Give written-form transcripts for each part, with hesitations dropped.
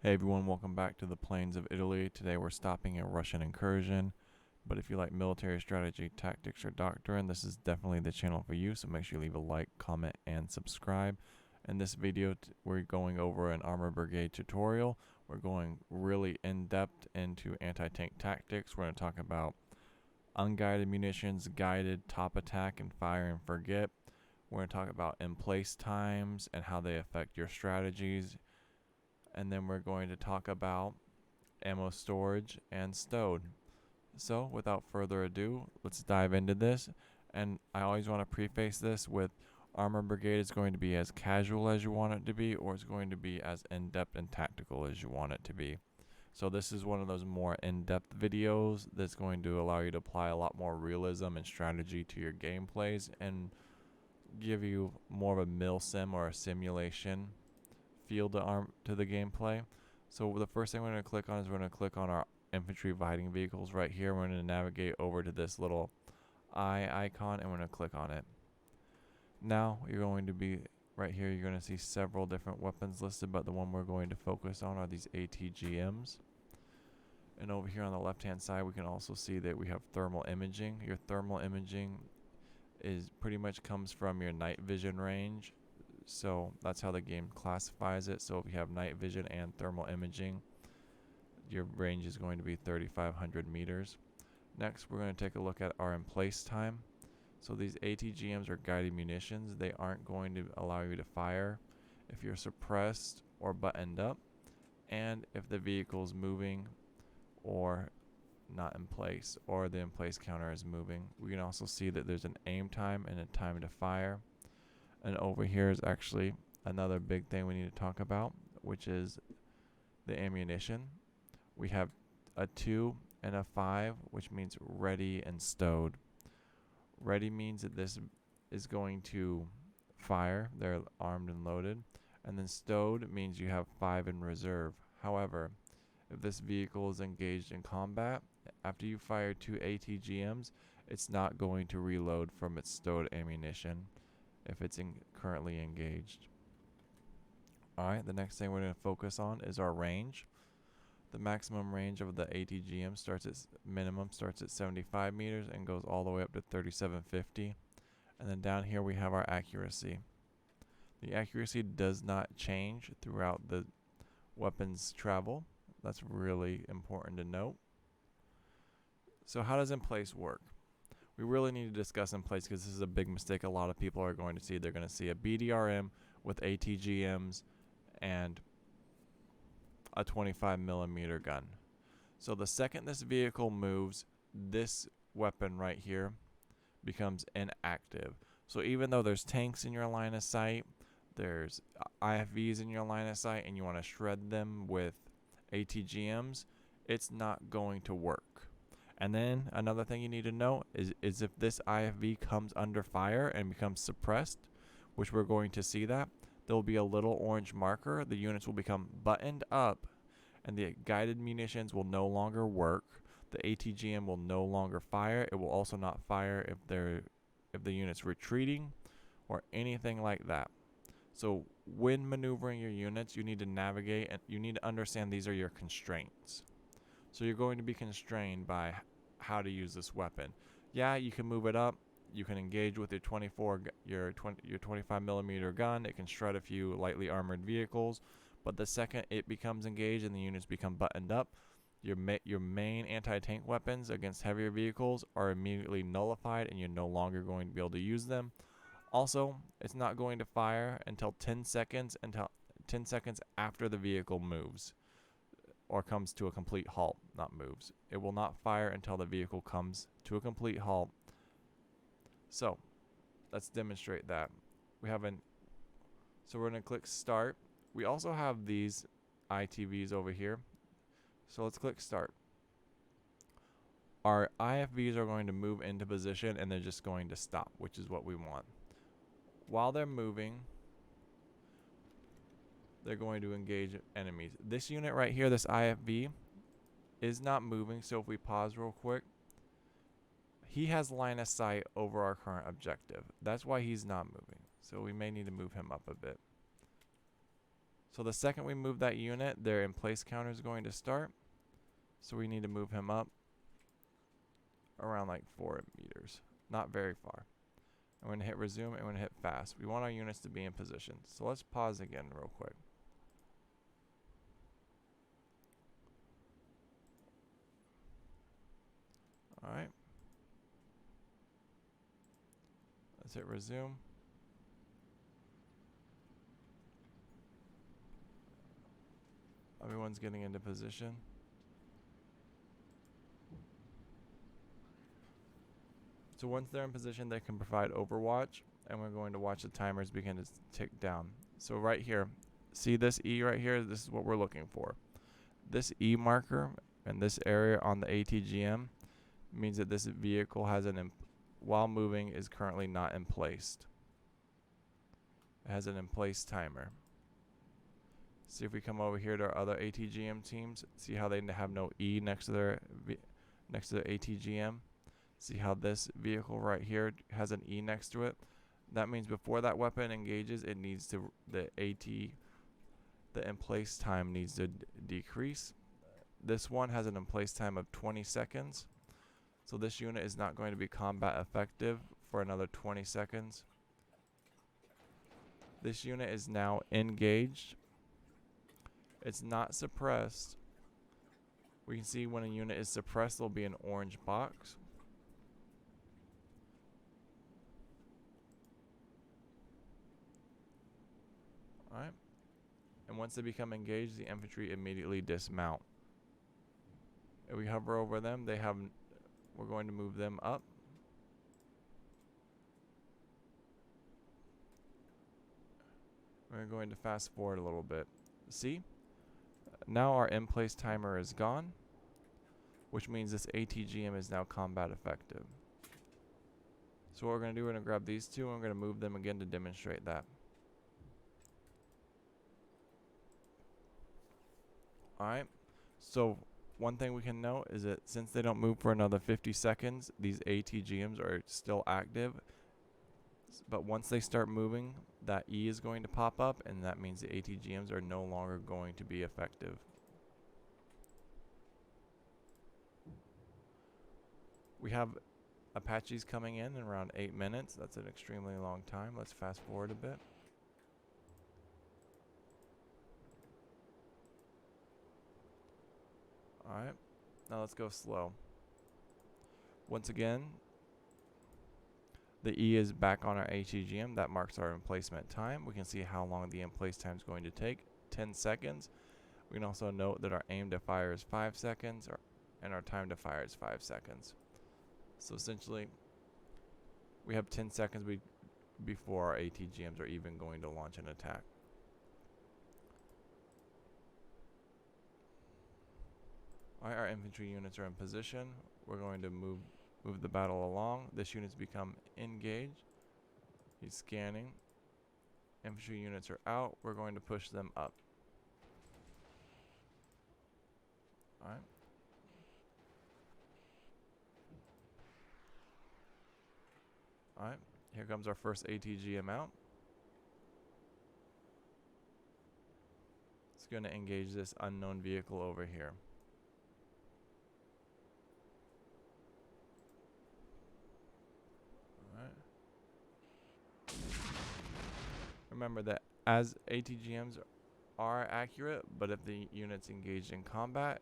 Hey everyone, welcome back to the plains of Italy. Today we're stopping a Russian incursion. But if you like military strategy, tactics, or doctrine, this is definitely the channel for you. So make sure you leave a like, comment, and subscribe. In this video, we're going over an armor brigade tutorial. We're going really in-depth into anti-tank tactics. We're going to talk about unguided munitions, guided, top attack, and fire and forget. We're going to talk about in-place times and how they affect your strategies. And then we're going to talk about ammo storage and stowed. So without further ado, let's dive into this. And I always want to preface this with armor brigade is going to be as casual as you want it to be, or it's going to be as in-depth and tactical as you want it to be. So this is one of those more in-depth videos that's going to allow you to apply a lot more realism and strategy to your gameplays and give you more of a mil-sim or a simulation feel to the gameplay. So the first thing we're going to click on is we're going to click on our infantry fighting vehicles right here. We're going to navigate over to this little eye icon and we're going to click on it. Now you're going to be right here, you're going to see several different weapons listed, but the one we're going to focus on are these ATGMs. And over here on the left hand side we can also see that we have thermal imaging. Your thermal imaging is pretty much comes from your night vision range. So that's how the game classifies it. So if you have night vision and thermal imaging, your range is going to be 3,500 meters. Next, we're going to take a look at our in-place time. So these ATGMs are guided munitions. They aren't going to allow you to fire if you're suppressed or buttoned up, and if the vehicle is moving or not in place, or the in-place counter is moving. We can also see that there's an aim time and a time to fire. And over here is actually another big thing we need to talk about, which is the ammunition. We have a 2 and a 5, which means ready and stowed. Ready means that this is going to fire. They're armed and loaded. And then stowed means you have 5 in reserve. However, if this vehicle is engaged in combat, after you fire 2 ATGMs, it's not going to reload from its stowed ammunition if it's currently engaged. Alright, the next thing we're going to focus on is our range. The maximum range of the ATGM starts at 75 meters and goes all the way up to 3750. And then down here we have our accuracy. The accuracy does not change throughout the weapon's travel. That's really important to note. So how does in place work? We really need to discuss in place because this is a big mistake a lot of people are going to see. They're going to see a BDRM with ATGMs and a 25 millimeter gun. So the second this vehicle moves, this weapon right here becomes inactive. So even though there's tanks in your line of sight, there's IFVs in your line of sight, and you want to shred them with ATGMs, it's not going to work. And then another thing you need to know is if this IFV comes under fire and becomes suppressed, which we're going to see that, there will be a little orange marker. The units will become buttoned up and the guided munitions will no longer work. The ATGM will no longer fire. It will also not fire if the unit's retreating or anything like that. So when maneuvering your units, you need to navigate and you need to understand these are your constraints. So you're going to be constrained by how to use this weapon. Yeah, you can move it up. You can engage with your 25 millimeter gun. It can shred a few lightly armored vehicles. But the second it becomes engaged and the units become buttoned up, your main anti-tank weapons against heavier vehicles are immediately nullified and you're no longer going to be able to use them. Also, it's not going to fire until 10 seconds after the vehicle moves or comes to a complete halt, not moves. It will not fire until the vehicle comes to a complete halt. So, let's demonstrate that. So we're going to click start. We also have these ITVs over here. So let's click start. Our IFVs are going to move into position and they're just going to stop, which is what we want. While they're moving, they're going to engage enemies. This unit right here, this IFV, is not moving. So if we pause real quick, he has line of sight over our current objective. That's why he's not moving. So we may need to move him up a bit. So the second we move that unit, their in place counter is going to start. So we need to move him up around like 4 meters, not very far. I'm going to hit resume and we're going to hit fast. We want our units to be in position. So let's pause again real quick. Alright. Let's hit resume. Everyone's getting into position. So once they're in position, they can provide overwatch, and we're going to watch the timers begin to tick down. So right here, see this E right here? This is what we're looking for. This E marker and this area on the ATGM means that this vehicle has while moving is currently not in place. It has an in place timer. See if we come over here to our other ATGM teams. See how they have no E next to their ATGM. See how this vehicle right here has an E next to it. That means before that weapon engages, it needs to the in place time needs to decrease. This one has an in place time of 20 seconds. So this unit is not going to be combat effective for another 20 seconds. This unit is now engaged. It's not suppressed. We can see when a unit is suppressed, there'll be an orange box. Alright. And once they become engaged, the infantry immediately dismount. If we hover over them, we're going to move them up. We're going to fast forward a little bit. See? Now our in-place timer is gone, which means this ATGM is now combat effective. So what we're going to do, we're going to grab these two and we're going to move them again to demonstrate that. Alright, so one thing we can note is that since they don't move for another 50 seconds, these ATGMs are still active. But once they start moving, that E is going to pop up, and that means the ATGMs are no longer going to be effective. We have Apaches coming in around 8 minutes. That's an extremely long time. Let's fast forward a bit. Alright, now let's go slow. Once again, the E is back on our ATGM. That marks our emplacement time. We can see how long the in-place time is going to take, 10 seconds. We can also note that our aim to fire is 5 seconds, and our time to fire is 5 seconds. So essentially, we have 10 seconds before our ATGMs are even going to launch an attack. Alright, our infantry units are in position. We're going to move the battle along. This unit's become engaged. He's scanning. Infantry units are out. We're going to push them up. Alright. Alright, here comes our first ATGM out. It's going to engage this unknown vehicle over here. Remember that as ATGMs are accurate, but if the unit's engaged in combat,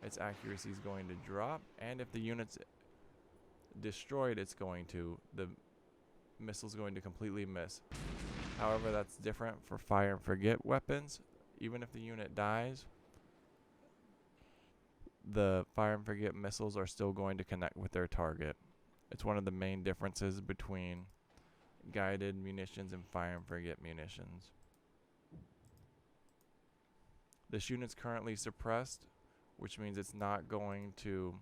its accuracy is going to drop, and if the unit's destroyed, the missile's going to completely miss. However, that's different for fire and forget weapons. Even if the unit dies, the fire and forget missiles are still going to connect with their target. It's one of the main differences between guided munitions and fire and forget munitions. This unit's currently suppressed, which means it's not going to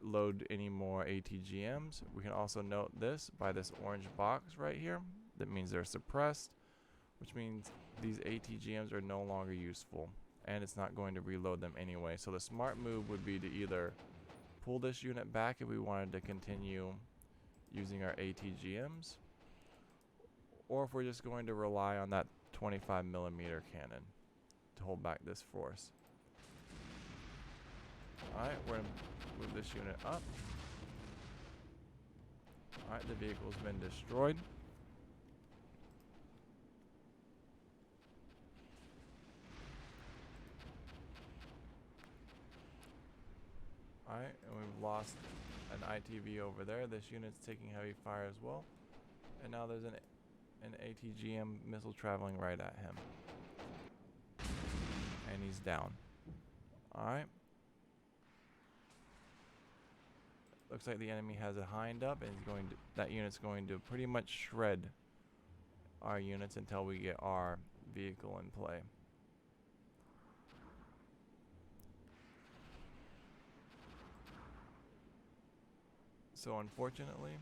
load any more ATGMs. We can also note this by this orange box right here. That means they're suppressed, which means these ATGMs are no longer useful, and it's not going to reload them anyway. So the smart move would be to either pull this unit back if we wanted to continue using our ATGMs, or if we're just going to rely on that 25mm cannon to hold back this force. Alright, we're going to move this unit up. Alright, the vehicle's been destroyed. Alright, and we've lost an ITV over there. This unit's taking heavy fire as well. And now there's an ATGM missile traveling right at him. And he's down. Alright. Looks like the enemy has a hind up, and that unit's going to pretty much shred our units until we get our vehicle in play. So unfortunately,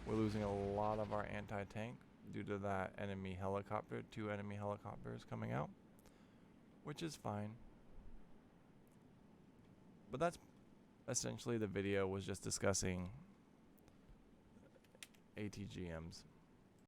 we're losing a lot of our anti-tank due to that enemy helicopter, 2 enemy helicopters coming out, which is fine. But that's essentially the video, was just discussing ATGMs.